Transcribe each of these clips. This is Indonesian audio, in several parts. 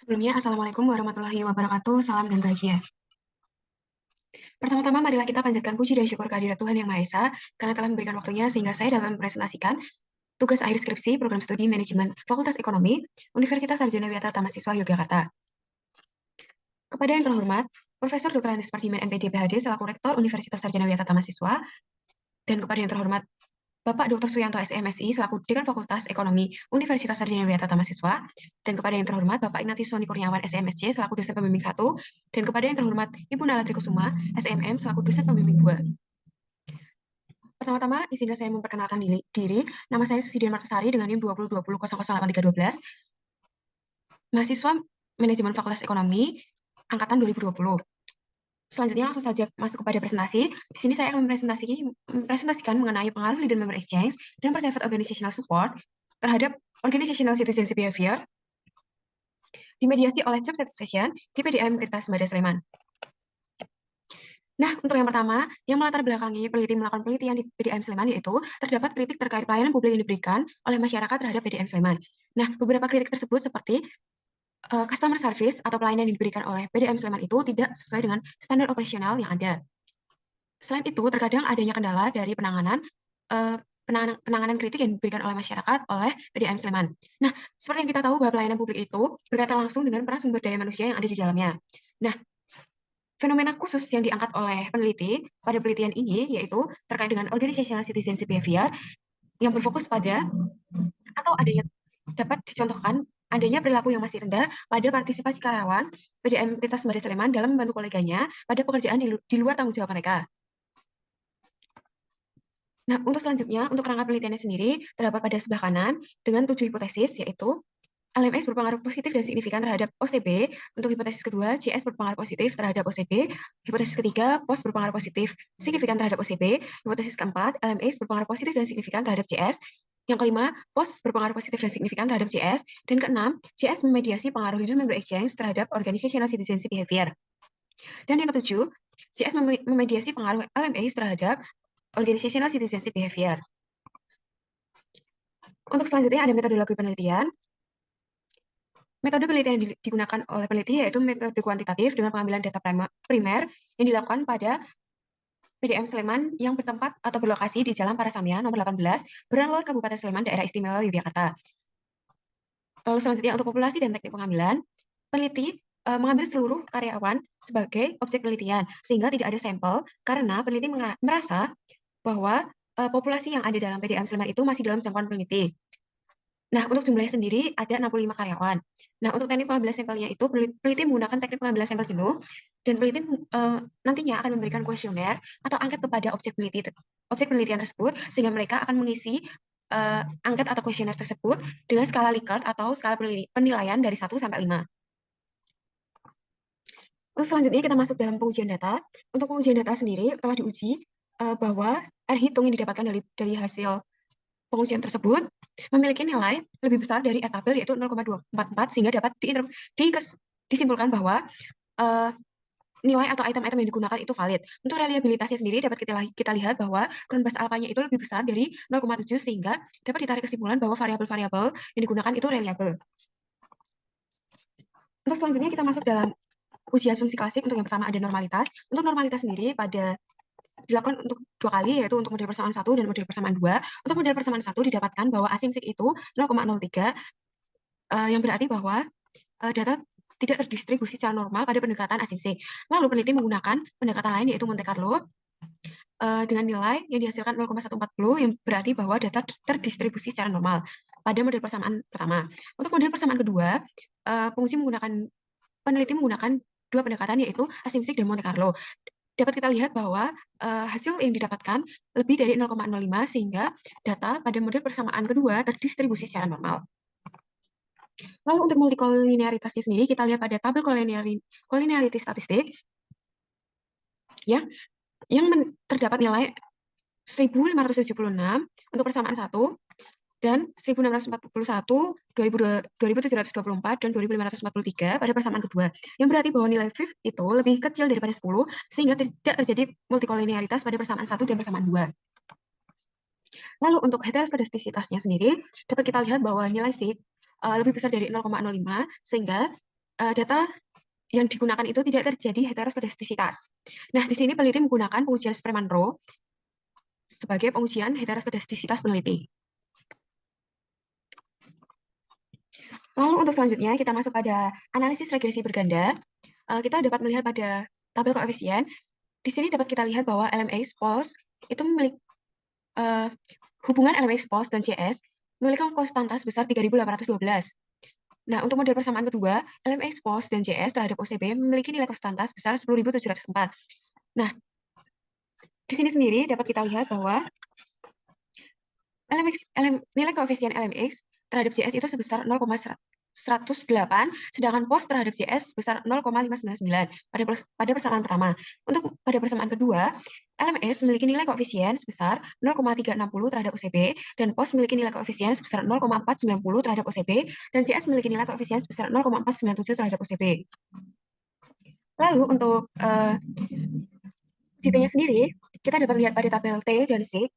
Sebelumnya, Assalamualaikum warahmatullahi wabarakatuh. Salam dan bahagia. Pertama-tama, marilah kita panjatkan puji dan syukur kehadirat Tuhan Yang Maha Esa, karena telah memberikan waktunya sehingga saya dapat mempresentasikan tugas akhir skripsi Program Studi Manajemen Fakultas Ekonomi, Universitas Sarjana Wiyata Tamasiswa Yogyakarta. Kepada yang terhormat, Profesor Dr. Andes Pardiman MPD PhD selaku Rektor Universitas Sarjana Wiyata Tamasiswa, dan kepada yang terhormat Bapak Dr. Suyanto SMSI selaku Dekan Fakultas Ekonomi Universitas Sarjana Wiyata Tamasiswa, dan kepada yang terhormat Bapak Ignatius Soni Kurniawan SMSC selaku dosen pembimbing 1, dan kepada yang terhormat Ibu Nala Trikusuma SMM selaku dosen pembimbing 2. Pertama-tama, izinkan saya memperkenalkan diri. Nama saya Susidian Martasari dengan NIM 2020008312, mahasiswa Manajemen Fakultas Ekonomi angkatan 2020. Selanjutnya langsung saja masuk kepada presentasi. Di sini saya akan mempresentasikan mengenai pengaruh leader member exchange dan perceived organizational support terhadap organizational citizenship behavior dimediasi oleh job satisfaction di PDM Tirta Sembada Sleman. Nah, untuk yang pertama, yang melatar belakangi peneliti melakukan penelitian di PDM Sleman yaitu terdapat kritik terkait pelayanan publik yang diberikan oleh masyarakat terhadap PDM Sleman. Nah, beberapa kritik tersebut seperti customer service atau pelayanan yang diberikan oleh PDM Sleman itu tidak sesuai dengan standar operasional yang ada. Selain itu, terkadang adanya kendala dari penanganan kritik yang diberikan oleh masyarakat oleh PDAM Sleman. Nah, seperti yang kita tahu bahwa pelayanan publik itu berkaitan langsung dengan peran sumber daya manusia yang ada di dalamnya. Nah, fenomena khusus yang diangkat oleh peneliti pada penelitian ini yaitu terkait dengan organizational citizenship behavior yang berfokus pada atau adanya dapat dicontohkan adanya perilaku yang masih rendah pada partisipasi karyawan PDAM Tirta Sembada Sleman dalam membantu koleganya pada pekerjaan di luar tanggung jawab mereka. Nah, untuk selanjutnya, untuk rangka penelitiannya sendiri, terdapat pada sebelah kanan dengan 7 hipotesis, yaitu LMS berpengaruh positif dan signifikan terhadap OCB. Untuk hipotesis kedua, CS berpengaruh positif terhadap OCB. Hipotesis ketiga, POS berpengaruh positif signifikan terhadap OCB. Hipotesis keempat, LMS berpengaruh positif dan signifikan terhadap CS. Yang kelima, POS berpengaruh positif dan signifikan terhadap CS. Dan keenam, CS memediasi pengaruh leader member exchange terhadap organizational citizenship behavior. Dan yang ketujuh, CS memediasi pengaruh LMS terhadap organizational citizenship behavior. Untuk selanjutnya ada metodologi penelitian. Metode penelitian yang digunakan oleh peneliti yaitu metode kuantitatif dengan pengambilan data primer yang dilakukan pada PDM Sleman yang bertempat atau berlokasi di Jalan Parasamya nomor 18, Beranlor, Kabupaten Sleman, Daerah Istimewa Yogyakarta. Lalu selanjutnya untuk populasi dan teknik pengambilan, peneliti mengambil seluruh karyawan sebagai objek penelitian sehingga tidak ada sampel karena peneliti merasa bahwa populasi yang ada dalam PDM Sleman itu masih dalam jangkauan peneliti. Nah, untuk jumlahnya sendiri ada 65 karyawan. Nah, untuk teknik pengambilan sampelnya itu peneliti menggunakan teknik pengambilan sampel jenuh dan peneliti nantinya akan memberikan kuesioner atau angket kepada objek penelitian tersebut sehingga mereka akan mengisi angket atau kuesioner tersebut dengan skala Likert atau skala penilaian dari 1 sampai 5. Terus selanjutnya kita masuk dalam pengujian data. Untuk pengujian data sendiri telah diuji bahwa R hitung yang didapatkan dari hasil pengujian tersebut memiliki nilai lebih besar dari R tabel yaitu 0,244 sehingga dapat disimpulkan bahwa nilai atau item-item yang digunakan itu valid. Untuk reliabilitasnya sendiri dapat kita lihat bahwa kurun base alfanya itu lebih besar dari 0,7 sehingga dapat ditarik kesimpulan bahwa variabel-variabel yang digunakan itu reliable. Untuk selanjutnya kita masuk dalam uji asumsi klasik. Untuk yang pertama ada normalitas. Untuk normalitas sendiri dilakukan untuk 2 kali, yaitu untuk model persamaan 1 dan model persamaan 2. Untuk model persamaan 1 didapatkan bahwa asimsik itu 0,03, yang berarti bahwa data tidak terdistribusi secara normal pada pendekatan asimsik. Lalu peneliti menggunakan pendekatan lain yaitu Monte Carlo dengan nilai yang dihasilkan 0,140, yang berarti bahwa data terdistribusi secara normal pada model persamaan pertama. Untuk model persamaan kedua, peneliti menggunakan 2 pendekatan yaitu asimsik dan Monte Carlo. Dapat kita lihat bahwa hasil yang didapatkan lebih dari 0,05 sehingga data pada model persamaan kedua terdistribusi secara normal. Lalu untuk multikolinearitasnya sendiri kita lihat pada tabel collinearity statistik ya, yang terdapat nilai 1576 untuk persamaan 1 dan 1641, 2724 dan 2543 pada persamaan kedua. Yang berarti bahwa nilai fifth itu lebih kecil daripada 10 sehingga tidak terjadi multikolinearitas pada persamaan 1 dan persamaan 2. Lalu untuk heteroskedastisitasnya sendiri dapat kita lihat bahwa nilai sig lebih besar dari 0,05 sehingga data yang digunakan itu tidak terjadi heteroskedastisitas. Nah, di sini peneliti menggunakan pengujian Sperman-Rowe sebagai pengujian heteroskedastisitas peneliti. Lalu untuk selanjutnya kita masuk pada analisis regresi berganda. Kita dapat melihat pada tabel koefisien. Di sini dapat kita lihat bahwa LMX, POS itu memiliki hubungan LMX, POS, dan CS memiliki konstanta sebesar 3.812. Nah, untuk model persamaan kedua, LMX, POS, dan CS terhadap OCB memiliki nilai konstanta sebesar 10.704. Nah, di sini sendiri dapat kita lihat bahwa nilai koefisien LMX terhadap CS itu sebesar 0,108, sedangkan POS terhadap CS sebesar 0,599 pada persamaan pertama. Untuk pada persamaan kedua, LMS memiliki nilai koefisien sebesar 0,360 terhadap OCB, dan POS memiliki nilai koefisien sebesar 0,490 terhadap OCB, dan CS memiliki nilai koefisien sebesar 0,497 terhadap OCB. Lalu untuk CP-nya sendiri, kita dapat lihat pada tabel T dan C.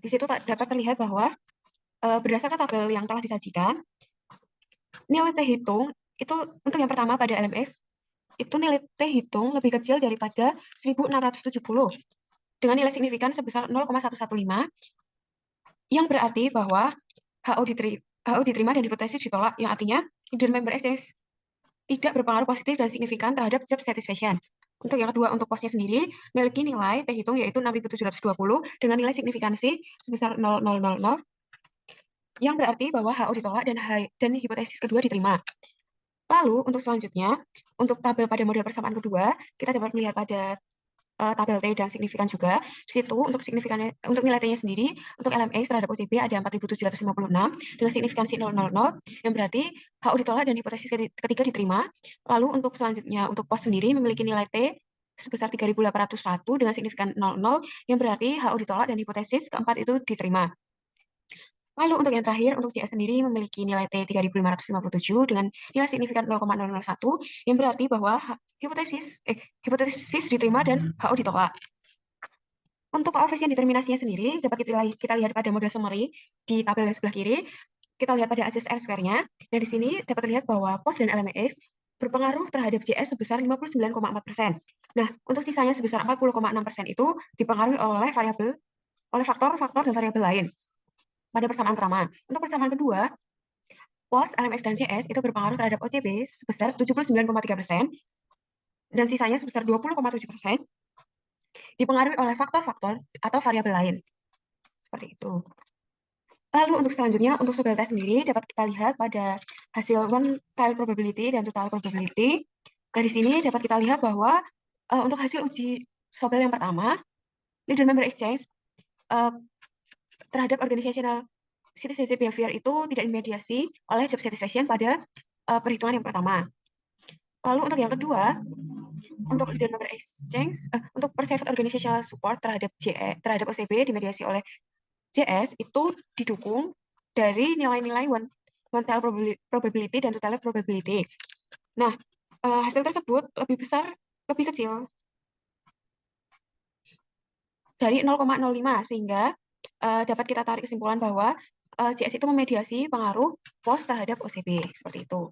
Di situ dapat terlihat bahwa berdasarkan tabel yang telah disajikan, nilai T hitung itu untuk yang pertama pada LMS, itu nilai T hitung lebih kecil daripada 1670 dengan nilai signifikan sebesar 0,115, yang berarti bahwa HO diterima dan hipotesis ditolak, yang artinya hidden member exchange tidak berpengaruh positif dan signifikan terhadap job satisfaction. Untuk yang kedua, untuk posnya sendiri, memiliki nilai T hitung yaitu 6.720 dengan nilai signifikansi sebesar 0,000, yang berarti bahwa HO ditolak dan hipotesis kedua diterima. Lalu, untuk selanjutnya, untuk tabel pada model persamaan kedua, kita dapat melihat pada tabel T dan signifikan juga. Di situ untuk nilai T-nya sendiri, untuk LMX terhadap OCB ada 4.756 dengan signifikansi 000, yang berarti HO ditolak dan hipotesis ketiga diterima. Lalu untuk selanjutnya, untuk POS sendiri memiliki nilai T sebesar 3.801 dengan signifikan 00, yang berarti HO ditolak dan hipotesis keempat itu diterima. Lalu untuk yang terakhir, untuk CS sendiri memiliki nilai T 3.557 dengan nilai signifikan 0,001, yang berarti bahwa hipotesis diterima dan HO ditolak. Untuk koefisien determinasinya sendiri, dapat kita lihat pada model summary di tabel yang sebelah kiri. Kita lihat pada asis R-square-nya. Dan di sini dapat terlihat bahwa POS dan LMX berpengaruh terhadap JS sebesar 59,4%. Nah, untuk sisanya sebesar 40,6% itu dipengaruhi oleh faktor-faktor dan variabel lain pada persamaan pertama. Untuk persamaan kedua, POS, LMX, dan CS itu berpengaruh terhadap OCB sebesar 79,3%, dan sisanya sebesar 20,7% dipengaruhi oleh faktor-faktor atau variabel lain. Seperti itu. Lalu untuk selanjutnya, untuk Sobel test sendiri dapat kita lihat pada hasil one tile probability dan total probability. Dari sini dapat kita lihat bahwa untuk hasil uji Sobel yang pertama, leader member exchange terhadap organizational citizenship behavior itu tidak dimediasi oleh job satisfaction pada perhitungan yang pertama. Lalu untuk yang kedua, untuk leader member exchange, untuk perceived organizational support terhadap terhadap OCB dimediasi oleh JS itu didukung dari nilai-nilai one tile probability dan total probability. Nah, hasil tersebut lebih kecil dari 0,05, sehingga dapat kita tarik kesimpulan bahwa JS itu memediasi pengaruh POS terhadap OCB, seperti itu.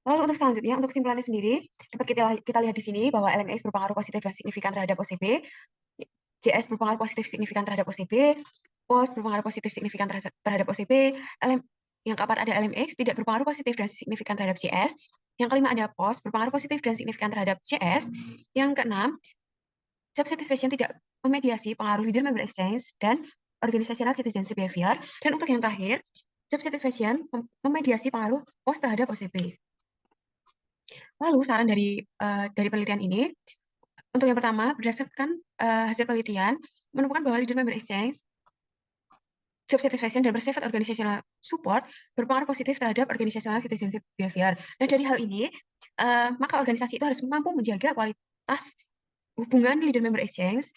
Lalu untuk selanjutnya, untuk kesimpulannya sendiri, dapat kita lihat di sini bahwa LMX berpengaruh positif dan signifikan terhadap OCB, JS berpengaruh positif signifikan terhadap OCB, POS berpengaruh positif signifikan terhadap OCB, yang keempat ada LMX tidak berpengaruh positif dan signifikan terhadap JS, yang kelima ada POS berpengaruh positif dan signifikan terhadap JS, yang keenam, job satisfaction tidak memediasi pengaruh leader member exchange dan organizational citizenship behavior, dan untuk yang terakhir, job satisfaction memediasi pengaruh POS terhadap OCB. Lalu saran dari penelitian ini, untuk yang pertama, berdasarkan hasil penelitian, menemukan bahwa leader member exchange, job satisfaction, dan perceived organizational support berpengaruh positif terhadap organizational citizenship behavior. Dan dari hal ini, maka organisasi itu harus mampu menjaga kualitas hubungan leader member exchange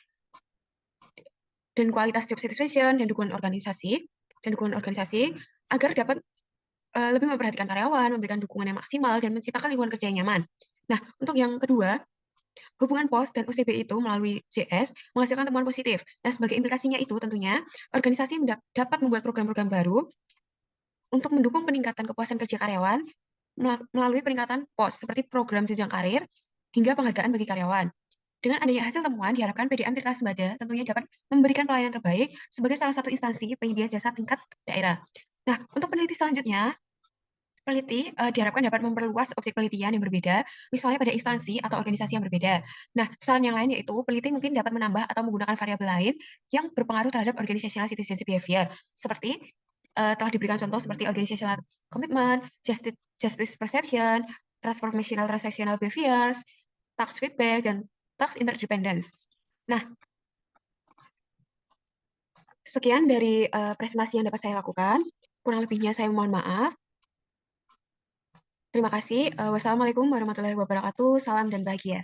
dan kualitas job satisfaction dan dukungan organisasi agar dapat lebih memperhatikan karyawan, memberikan dukungan yang maksimal, dan menciptakan lingkungan kerja yang nyaman. Nah, untuk yang kedua, hubungan POS dan OCB itu melalui JS menghasilkan temuan positif. Nah, sebagai implikasinya itu tentunya organisasi dapat membuat program-program baru untuk mendukung peningkatan kepuasan kerja karyawan melalui peningkatan pos seperti program jenjang karir hingga penghargaan bagi karyawan. Dengan adanya hasil temuan, diharapkan PDM Tirta Sembada tentunya dapat memberikan pelayanan terbaik sebagai salah satu instansi penyedia jasa tingkat daerah. Nah, untuk peneliti selanjutnya, peneliti diharapkan dapat memperluas objek penelitian yang berbeda, misalnya pada instansi atau organisasi yang berbeda. Nah, saran yang lain yaitu peneliti mungkin dapat menambah atau menggunakan variabel lain yang berpengaruh terhadap organizational citizenship behavior, seperti telah diberikan contoh seperti organizational commitment, justice perception, transformational transactional behaviors, task feedback, dan task interdependence. Nah, sekian dari presentasi yang dapat saya lakukan. Kurang lebihnya saya mohon maaf. Terima kasih. Wassalamualaikum warahmatullahi wabarakatuh. Salam dan bahagia.